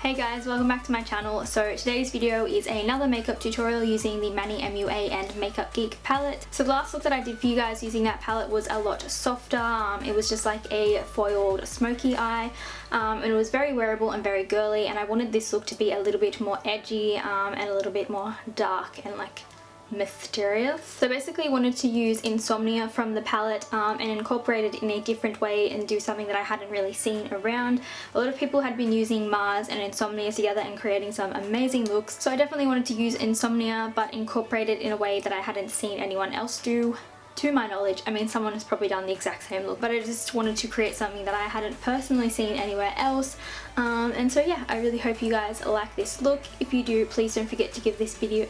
Hey guys, welcome back to my channel. So today's video is another makeup tutorial using the MANNYMUA and MAKEUPGEEK palette. So the last look that I did for you guys using that palette was a lot softer. It was just like a foiled smoky eye, and it was very wearable and very girly, and I wanted this look to be a little bit more edgy and a little bit more dark and like mysterious. So basically I wanted to use Insomnia from the palette and incorporate it in a different way and do something that I hadn't really seen around. A lot of people had been using Mars and Insomnia together and creating some amazing looks, so I definitely wanted to use Insomnia but incorporate it in a way that I hadn't seen anyone else do. To my knowledge, I mean, someone has probably done the exact same look, but I just wanted to create something that I hadn't personally seen anywhere else. And so yeah, I really hope you guys like this look. If you do, please don't forget to give this video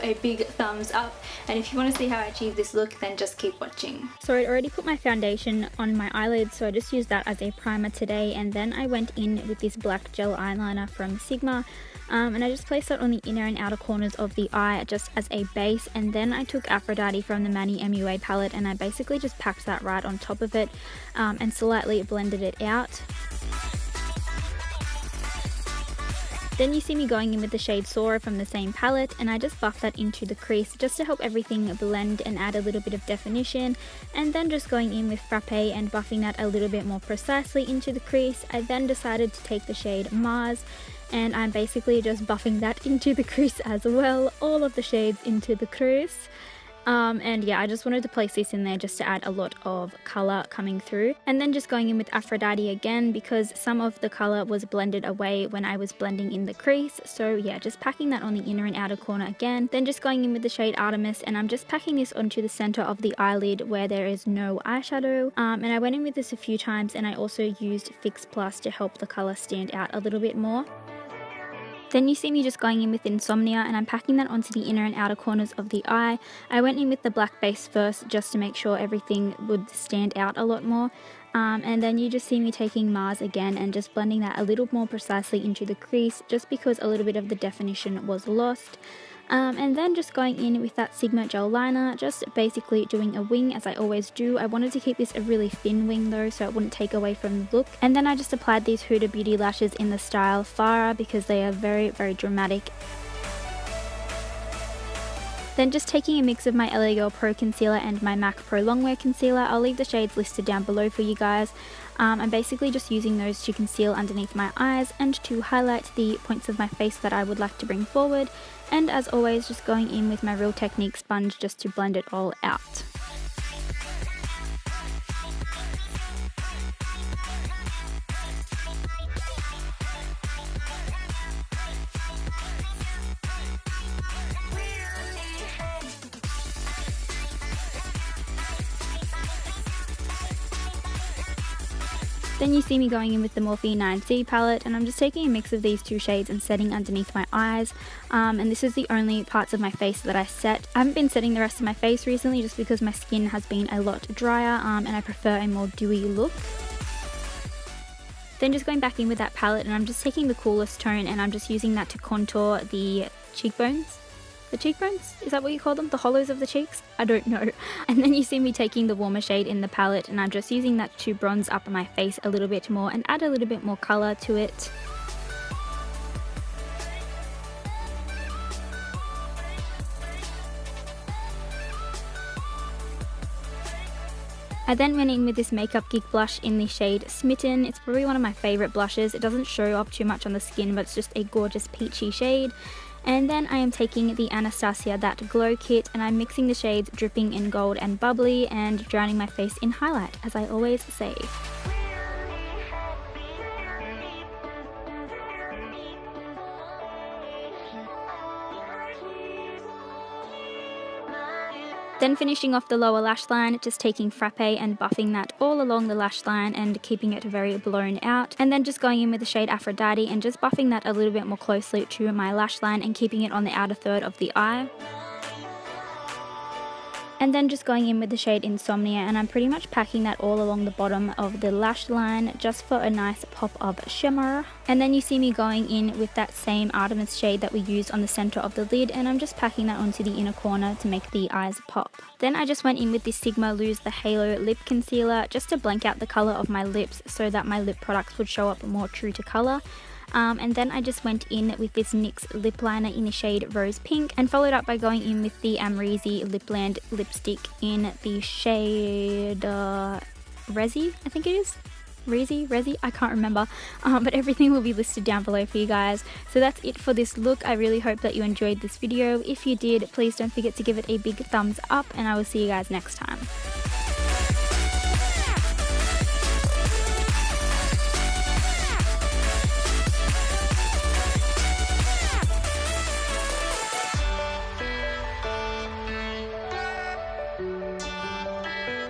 a big thumbs up, and if you want to see how I achieve this look, then just keep watching. So I'd already put my foundation on my eyelids, so I just used that as a primer today, and then I went in with this black gel eyeliner from Sigma, and I just placed that on the inner and outer corners of the eye just as a base, and then I took Aphrodite from the MANNYMUA palette and I basically just packed that right on top of it and slightly blended it out. Then you see me going in with the shade Sora from the same palette, and I just buffed that into the crease just to help everything blend and add a little bit of definition, and then just going in with Frappe and buffing that a little bit more precisely into the crease. I then decided to take the shade Mars, and I'm basically just buffing that into the crease as well, all of the shades into the crease. And yeah, I just wanted to place this in there just to add a lot of colour coming through. And then just going in with Aphrodite again, because some of the colour was blended away when I was blending in the crease. So yeah, just packing that on the inner and outer corner again. Then just going in with the shade Artemis, and I'm just packing this onto the centre of the eyelid where there is no eyeshadow. And I went in with this a few times, and I also used Fix Plus to help the colour stand out a little bit more. Then you see me just going in with Insomnia, and I'm packing that onto the inner and outer corners of the eye. I went in with the black base first just to make sure everything would stand out a lot more. And then you just see me taking Mars again and just blending that a little more precisely into the crease just because a little bit of the definition was lost. And then just going in with that Sigma gel liner, just basically doing a wing as I always do. I wanted to keep this a really thin wing though, so it wouldn't take away from the look. And then I just applied these Huda Beauty lashes in the style Farah because they are very, very dramatic. Then just taking a mix of my LA Girl Pro Concealer and my MAC Pro Longwear Concealer. I'll leave the shades listed down below for you guys. I'm basically just using those to conceal underneath my eyes and to highlight the points of my face that I would like to bring forward. And as always, just going in with my Real Technique sponge just to blend it all out. Then you see me going in with the Morphe 9C palette, and I'm just taking a mix of these two shades and setting underneath my eyes. And this is the only parts of my face that I set. I haven't been setting the rest of my face recently just because my skin has been a lot drier and I prefer a more dewy look. Then just going back in with that palette, and I'm just taking the coolest tone and I'm just using that to contour the cheekbones. The cheekbones? Is that what you call them? The hollows of the cheeks? I don't know. And then you see me taking the warmer shade in the palette, and I'm just using that to bronze up my face a little bit more and add a little bit more colour to it. I then went in with this MAKEUPGEEK blush in the shade Smitten. It's probably one of my favourite blushes. It doesn't show up too much on the skin, but it's just a gorgeous peachy shade. And then I am taking the Anastasia That Glow Kit, and I'm mixing the shades Dripping in Gold and Bubbly and drowning my face in highlight, as I always say. Then finishing off the lower lash line, just taking Frappe and buffing that all along the lash line and keeping it very blown out. And then just going in with the shade Aphrodite and just buffing that a little bit more closely to my lash line and keeping it on the outer third of the eye. And then just going in with the shade Insomnia, and I'm pretty much packing that all along the bottom of the lash line just for a nice pop of shimmer. And then you see me going in with that same Artemis shade that we used on the center of the lid, and I'm just packing that onto the inner corner to make the eyes pop. Then I just went in with this Sigma Lose the Halo lip concealer just to blank out the color of my lips so that my lip products would show up more true to color. And then I just went in with this NYX lip liner in the shade Rose Pink, and followed up by going in with the Amrezy Lipland lipstick in the shade Resi, I think it is. Resi, I can't remember, but everything will be listed down below for you guys. So that's it for this look. I really hope that you enjoyed this video. If you did, please don't forget to give it a big thumbs up, and I will see you guys next time.